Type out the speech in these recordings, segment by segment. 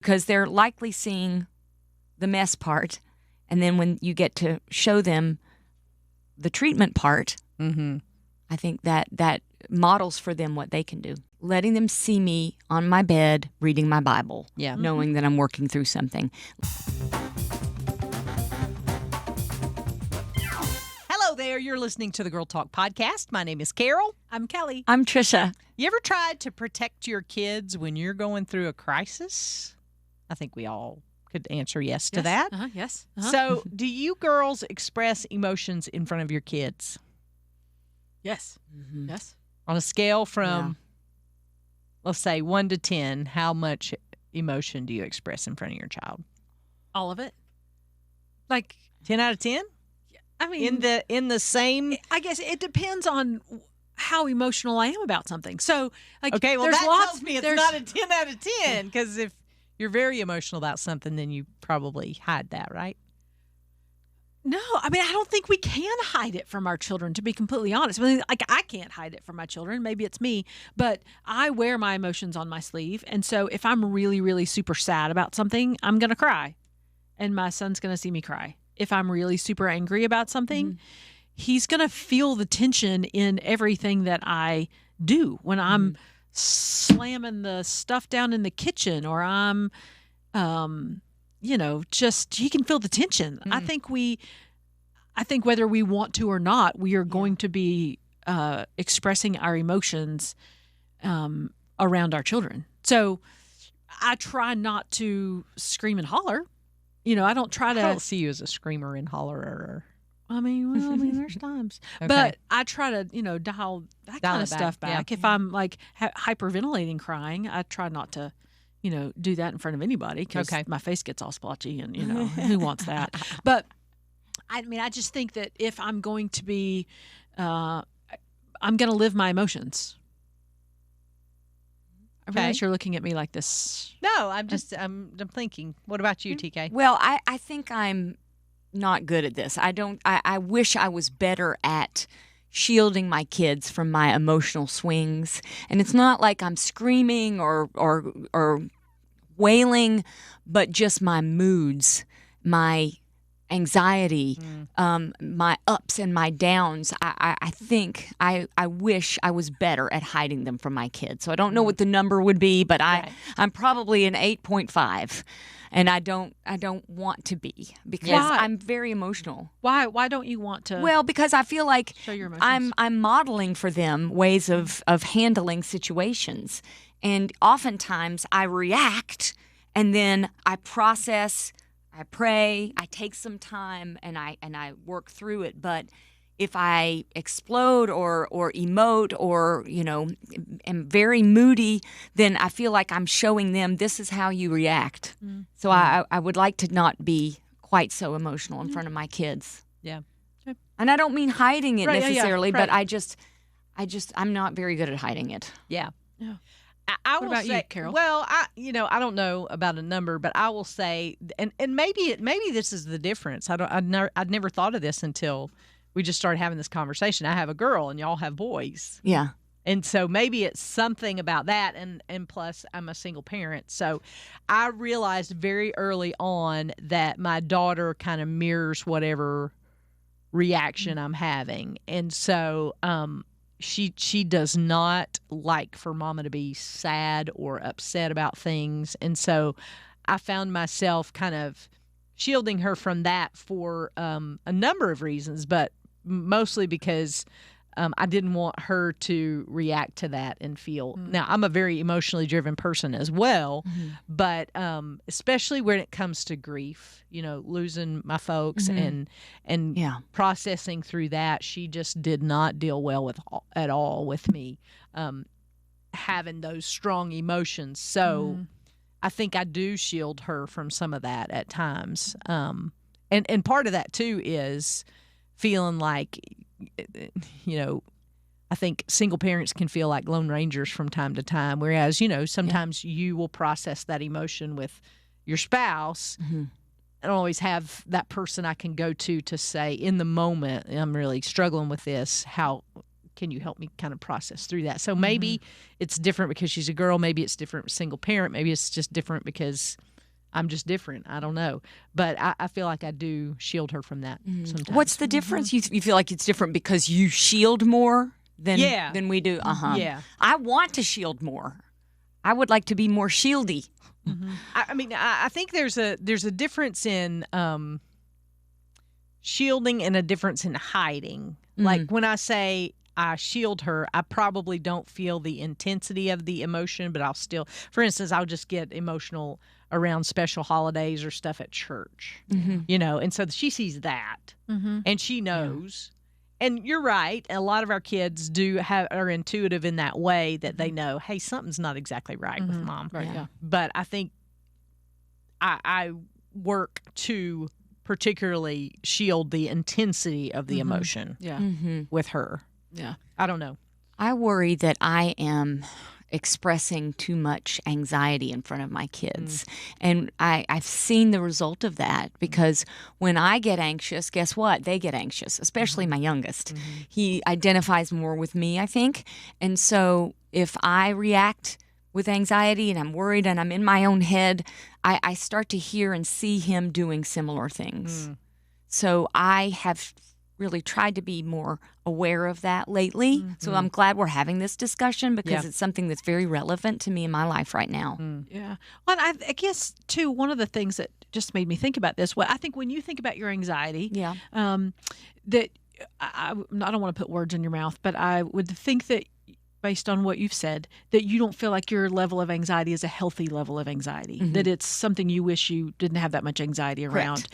because they're likely seeing the mess part. And then when you get to show them the treatment part, I think that models for them what they can do. Letting them see me on my bed reading my Bible, knowing that I'm working through something. Hello there. You're listening to the Girl Talk podcast. My name is Carol. I'm Kelly. I'm Tricia. You ever tried to protect your kids when you're going through a crisis? I think we all could answer yes to that. Yes. So, do you girls express emotions in front of your kids? Yes. Yes. On a scale from, let's say, 1 to 10, how much emotion do you express in front of your child? All of it. Like 10 out of 10? I mean, in the same. I guess it depends on how emotional I am about something. So, like, okay, well, there's that lots, tells me it's not a 10 out of 10, because if you're very emotional about something, then you probably hide that, right? No, I mean, I don't think we can hide it from our children, to be completely honest. I mean, like, I can't hide it from my children. Maybe it's me, but I wear my emotions on my sleeve. And so if I'm really, really super sad about something, I'm going to cry. And my son's going to see me cry. If I'm really super angry about something, he's going to feel the tension in everything that I do. When I'm slamming the stuff down in the kitchen, or I'm, just he can feel the tension. I think whether we want to or not, we are going to be expressing our emotions around our children. So I try not to scream and holler. I don't try to. I don't see you as a screamer and hollerer. I mean, there's times, but I try to, dial that kind of stuff back. Yeah. If I'm like hyperventilating, crying, I try not to, do that in front of anybody, because my face gets all splotchy, and who wants that? But I mean, I just think that if I'm going to be, I'm going to live my emotions. I realize you're looking at me like this. No, I'm thinking. What about you, TK? Well, I think I'm not good at this. I wish I was better at shielding my kids from my emotional swings. And it's not like I'm screaming or wailing, but just my moods, my anxiety, my ups and my downs. I think I wish I was better at hiding them from my kids. So I don't know what the number would be, but I'm probably an 8.5. And I don't want to be, because I'm very emotional. Why don't you want to? Well, because I feel like show your emotions. I'm modeling for them ways of handling situations. And oftentimes I react, and then I process, I pray, I take some time, and I work through it. But if I explode or emote or, am very moody, then I feel like I'm showing them this is how you react. So I would like to not be quite so emotional in front of my kids. Yeah. And I don't mean hiding it necessarily, right. but I'm not very good at hiding it. Yeah. What about you, Carol? Well, I don't know about a number, but I will say, and maybe this is the difference. I'd never thought of this until we just started having this conversation. I have a girl and y'all have boys. Yeah. And so maybe it's something about that. And plus I'm a single parent. So I realized very early on that my daughter kind of mirrors whatever reaction I'm having. And so, she does not like for mama to be sad or upset about things. And so I found myself kind of shielding her from that for a number of reasons, but mostly because I didn't want her to react to that and feel. Now, I'm a very emotionally driven person as well, but especially when it comes to grief, losing my folks and processing through that, she just did not deal well at all with me having those strong emotions. So I think I do shield her from some of that at times. And part of that, too, is feeling like, I think single parents can feel like lone rangers from time to time, whereas, sometimes you will process that emotion with your spouse. I don't always have that person I can go to say, in the moment, I'm really struggling with this. How can you help me kind of process through that? So maybe it's different because she's a girl. Maybe it's different with single parent. Maybe it's just different because I'm just different. I don't know. But I feel like I do shield her from that sometimes. What's the difference? You feel like it's different because you shield more than we do? Yeah. I want to shield more. I would like to be more shieldy. I mean, I think there's a difference in shielding and a difference in hiding. Like when I say I shield her, I probably don't feel the intensity of the emotion, but I'll still, for instance, I'll just get emotional around special holidays or stuff at church, and so she sees that and she knows. And you're right. A lot of our kids are intuitive in that way that they know, hey, something's not exactly right with mom. Right, yeah. But I think I work to particularly shield the intensity of the emotion with her. Yeah. I don't know. I worry that I am expressing too much anxiety in front of my kids. And I've seen the result of that because when I get anxious, guess what? They get anxious, especially my youngest. He identifies more with me, I think. And so if I react with anxiety and I'm worried and I'm in my own head, I start to hear and see him doing similar things. So I have really tried to be more aware of that lately. So I'm glad we're having this discussion because it's something that's very relevant to me in my life right now. Yeah. Well, I guess, too, one of the things that just made me think about this, I think when you think about your anxiety, that I don't want to put words in your mouth, but I would think that based on what you've said, that you don't feel like your level of anxiety is a healthy level of anxiety, that it's something you wish you didn't have that much anxiety around.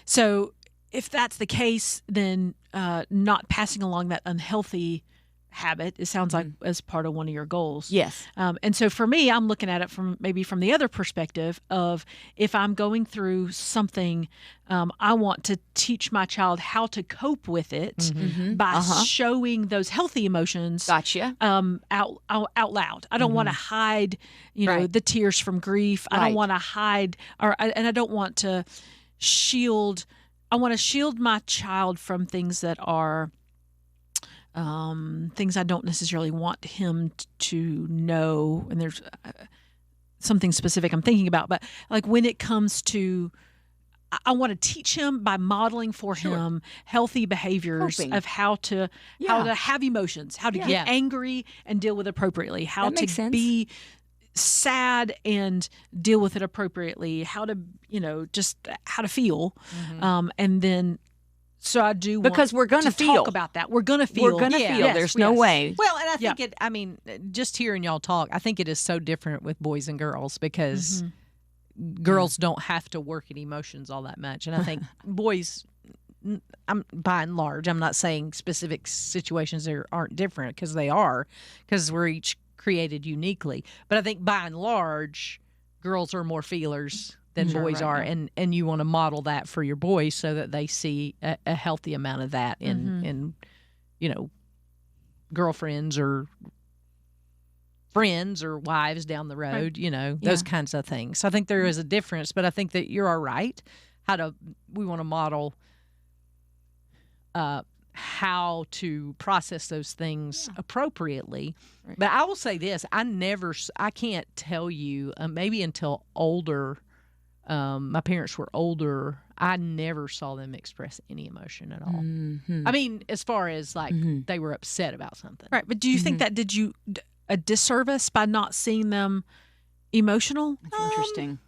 So if that's the case, then not passing along that unhealthy habit, it sounds like, as part of one of your goals. Yes. And so for me, I'm looking at it from the other perspective of if I'm going through something, I want to teach my child how to cope with it by showing those healthy emotions. Gotcha. Out loud. I don't want to hide, the tears from grief. I don't want to hide, and I don't want to shield. I want to shield my child from things that are things I don't necessarily want him to know. And there's something specific I'm thinking about, but like when it comes to, I want to teach him by modeling for him healthy behaviors of how to have emotions, how to get angry and deal with it appropriately, how to be sad and deal with it appropriately, how to just how to feel, and then so I do because we're going to feel talk about that. We're going to feel. Yes, there's no way. Well, and I think just hearing y'all talk, I think it is so different with boys and girls because girls don't have to work at emotions all that much, and I think boys, by and large, I'm not saying specific situations aren't different because they are, because we're each created uniquely. But I think by and large, girls are more feelers than boys are, and you want to model that for your boys so that they see a healthy amount of that in girlfriends or friends or wives down the road, those kinds of things. So I think there is a difference, but I think that you're all right. We want to model how to process those things appropriately. Right. But I will say this, I can't tell you, maybe until older, my parents were older, I never saw them express any emotion at all. I mean, as far as like they were upset about something. Right. But do you think that did you a disservice by not seeing them emotional? That's interesting.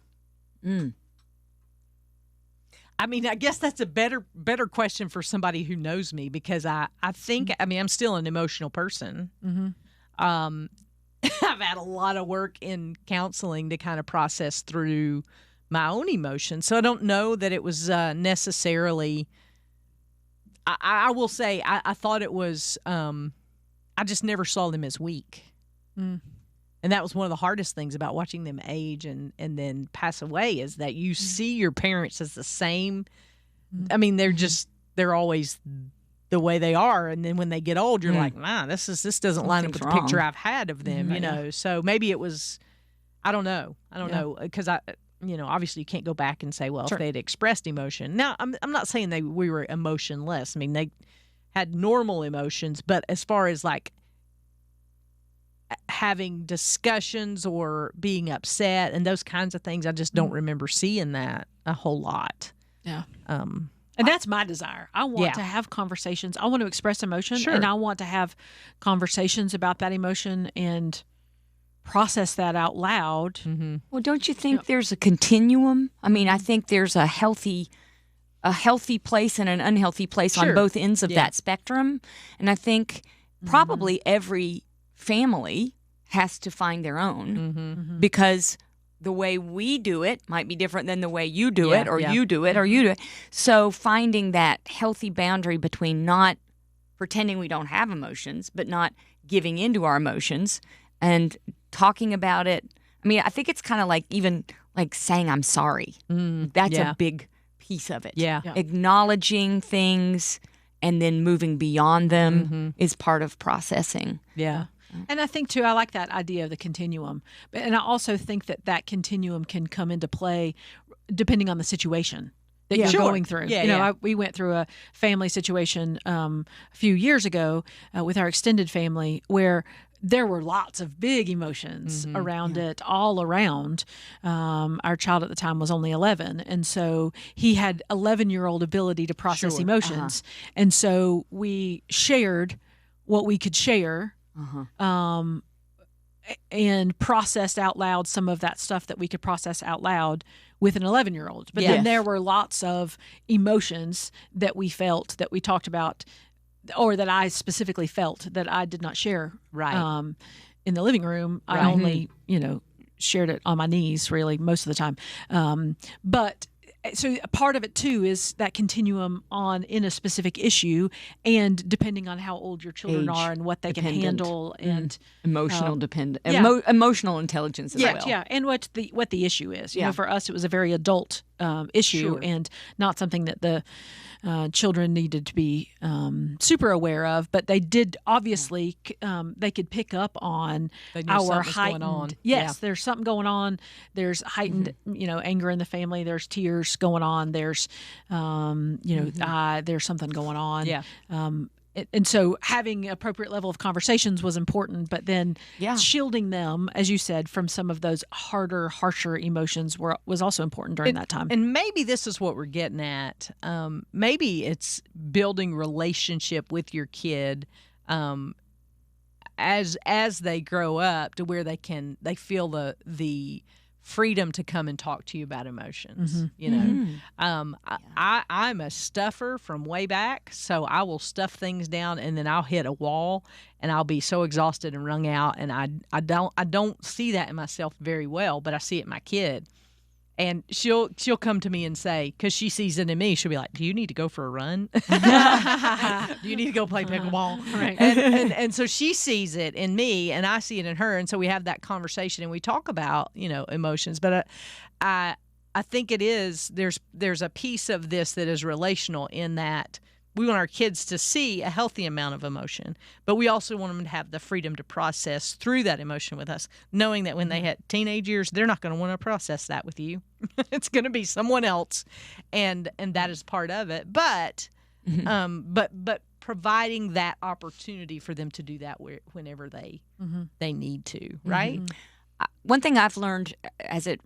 I mean, I guess that's a better question for somebody who knows me because I think, I mean, I'm still an emotional person. I've had a lot of work in counseling to kind of process through my own emotions. So I don't know that it was necessarily, I will say, I thought it was, I just never saw them as weak. And that was one of the hardest things about watching them age and then pass away is that you see your parents as the same. I mean, they're always the way they are. And then when they get old, you're like, nah, this doesn't line up with the picture I've had of them, So maybe it was, I don't know. Because obviously you can't go back and say, well, if they had expressed emotion. Now, I'm not saying we were emotionless. I mean, they had normal emotions, but as far as like having discussions or being upset and those kinds of things. I just don't remember seeing that a whole lot. Yeah. And that's my desire. I want to have conversations. I want to express emotion, and I want to have conversations about that emotion and process that out loud. Mm-hmm. Well, don't you think there's a continuum? I mean, I think there's a healthy place and an unhealthy place on both ends of that spectrum. And I think probably every family has to find their own because the way we do it might be different than the way you do it, or you do it, or you do it. So finding that healthy boundary between not pretending we don't have emotions, but not giving into our emotions and talking about it. I mean, I think it's kind of like even like saying I'm sorry. That's a big piece of it. Yeah. Acknowledging things and then moving beyond them is part of processing. Yeah. And I think, too, I like that idea of the continuum. And I also think that continuum can come into play depending on the situation that you're going through. We went through a family situation a few years ago with our extended family where there were lots of big emotions around it, all around. Our child at the time was only 11, and so he had 11-year-old ability to process emotions. And so we shared what we could share and processed out loud some of that stuff that we could process out loud with an 11-year-old. But then there were lots of emotions that we felt, that we talked about, or that I specifically felt that I did not share in the living room. I only, shared it on my knees really most of the time. But so a part of it too is that continuum in a specific issue, and depending on how old your children are and what they can handle, and emotional emotional intelligence as well. Yeah, and what the issue is. You know, for us, it was a very adult issue and not something that the children needed to be super aware of, but they did obviously. They could pick up on our heightened. Yes, there's something going on. There's heightened, anger in the family. There's tears going on. There's, there's something going on. Yeah. And so having appropriate level of conversations was important, but then shielding them, as you said, from some of those harsher emotions was also important during that time. And maybe this is what we're getting at. Maybe it's building relationship with your kid as they grow up to where they feel the freedom to come and talk to you about emotions. I'm a stuffer from way back, so I will stuff things down and then I'll hit a wall and I'll be so exhausted and wrung out, and I don't see that in myself very well, but I see it in my kid. And she'll come to me and say, because she sees it in me, she'll be like, "Do you need to go for a run? Do you need to go play pickleball?" Right. And so she sees it in me, and I see it in her, and so we have that conversation and we talk about emotions. But I think it is there's a piece of this that is relational in that we want our kids to see a healthy amount of emotion, but we also want them to have the freedom to process through that emotion with us, knowing that when they hit teenage years, they're not going to want to process that with you. It's going to be someone else, and that is part of it. But but providing that opportunity for them to do that whenever they need to, right? One thing I've learned as it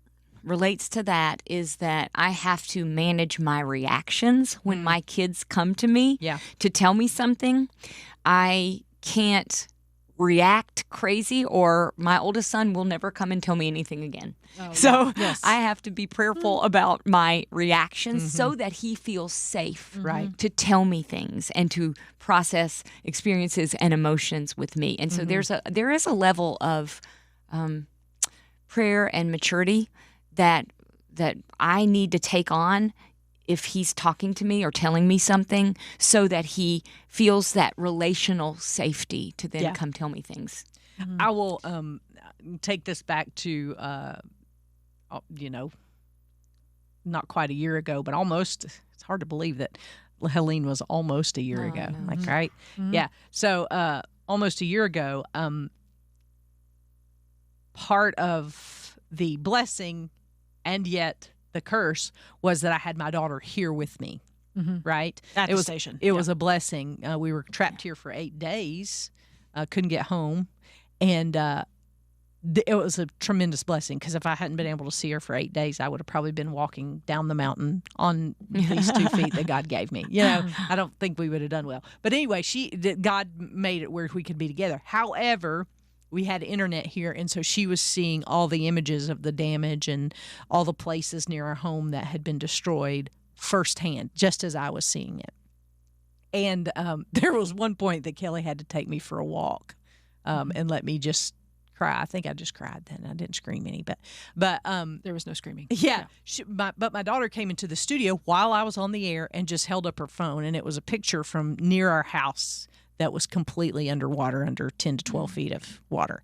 relates to that is that I have to manage my reactions when my kids come to me to tell me something. I can't react crazy, or my oldest son will never come and tell me anything again. I have to be prayerful about my reactions so that he feels safe to tell me things and to process experiences and emotions with me. And so there is a level of prayer and maturity that I need to take on if he's talking to me or telling me something, so that he feels that relational safety to then come tell me things. I will take this back to, not quite a year ago, but almost. It's hard to believe that Helene was almost a year ago. No. Like, right? Yeah. So almost a year ago, part of the blessing and yet the curse was that I had my daughter here with me, right? At the station. It was a blessing. We were trapped here for 8 days, couldn't get home. And it was a tremendous blessing, because if I hadn't been able to see her for 8 days, I would have probably been walking down the mountain on these 2 feet that God gave me. I don't think we would have done well. But anyway, God made it where we could be together. However, we had internet here, and so she was seeing all the images of the damage and all the places near our home that had been destroyed firsthand, just as I was seeing it. And there was one point that Kelly had to take me for a walk and let me just cry. I think I just cried then. I didn't scream any, but there was no screaming. Yeah. But my daughter came into the studio while I was on the air and just held up her phone, and it was a picture from near our house that was completely underwater, under 10 to 12 feet of water.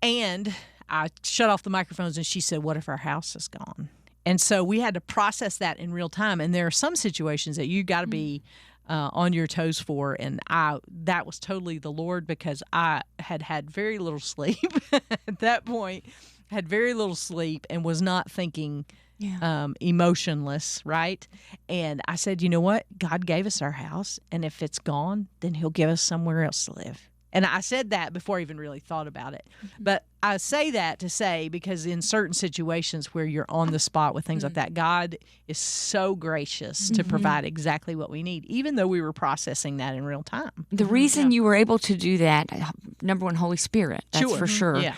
And I shut off the microphones, and she said, "What if our house is gone?" And so we had to process that in real time. And there are some situations that you got to be on your toes for. And that was totally the Lord, because I had very little sleep at that point, had very little sleep, and was not thinking emotionless, right? And I said, you know what? God gave us our house, and if it's gone, then he'll give us somewhere else to live. And I said that before I even really thought about it. But I say that to say, because in certain situations where you're on the spot with things like that, God is so gracious to provide exactly what we need, even though we were processing that in real time. The reason you were able to do that, number one, Holy Spirit, that's for sure. Yeah.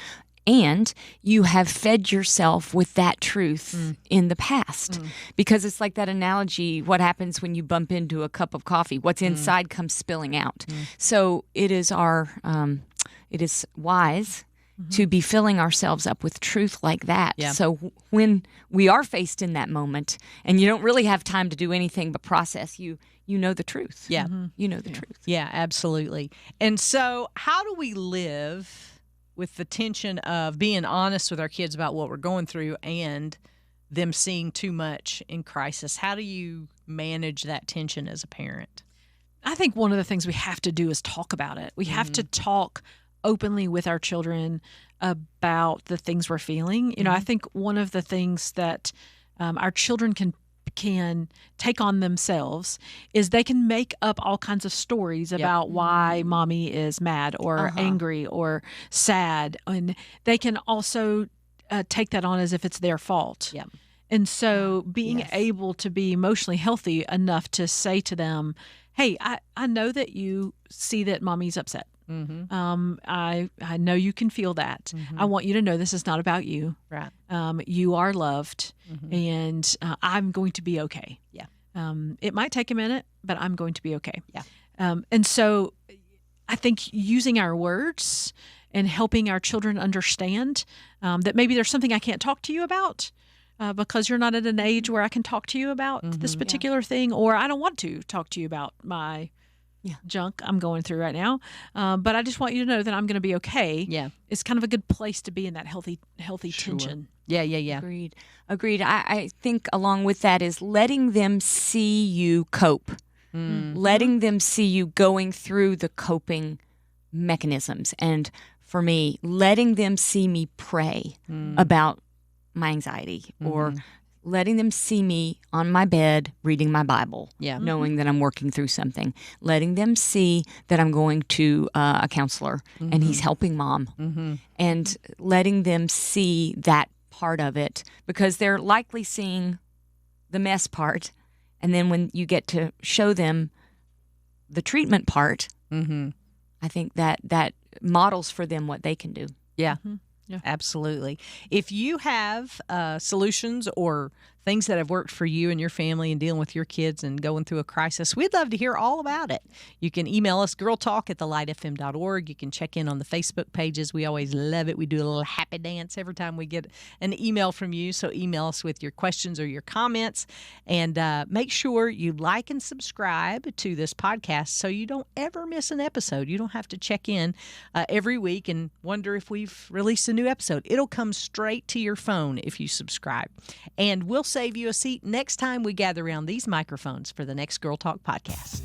And you have fed yourself with that truth in the past. Because it's like that analogy, what happens when you bump into a cup of coffee? What's inside comes spilling out. So it is it is wise to be filling ourselves up with truth like that. Yeah. So when we are faced in that moment, and you don't really have time to do anything but process, you know the truth. Yeah. You know the truth. Yeah, absolutely. And so how do we live with the tension of being honest with our kids about what we're going through and them seeing too much in crisis? How do you manage that tension as a parent? I think one of the things we have to do is talk about it. We have to talk openly with our children about the things we're feeling. I think one of the things that our children can take on themselves is they can make up all kinds of stories about why mommy is mad or angry or sad. And they can also take that on as if it's their fault. Yeah. And so being able to be emotionally healthy enough to say to them, hey, I know that you see that mommy's upset. I know you can feel that. I want you to know this is not about you. Right. You are loved, and I'm going to be okay. Yeah. It might take a minute, but I'm going to be okay. Yeah. And so I think using our words and helping our children understand that maybe there's something I can't talk to you about because you're not at an age where I can talk to you about this particular thing, or I don't want to talk to you about my junk I'm going through right now. But I just want you to know that I'm going to be okay. Yeah. It's kind of a good place to be in that healthy tension. Yeah. Agreed. I think along with that is letting them see you cope. Letting them see you going through the coping mechanisms. And for me, letting them see me pray about my anxiety, or letting them see me on my bed reading my Bible, knowing that I'm working through something. Letting them see that I'm going to a counselor and he's helping mom. And letting them see that part of it, because they're likely seeing the mess part. And then when you get to show them the treatment part, I think that models for them what they can do. Yeah. Yeah. Absolutely. If you have solutions or things that have worked for you and your family in dealing with your kids and going through a crisis, we'd love to hear all about it. You can email us, girltalk@thelightfm.org. You can check in on the Facebook pages. We always love it. We do a little happy dance every time we get an email from you. So email us with your questions or your comments. And make sure you like and subscribe to this podcast so you don't ever miss an episode. You don't have to check in every week and wonder if we've released a new episode. It'll come straight to your phone if you subscribe. And we'll save you a seat next time we gather around these microphones for the next Girl Talk podcast.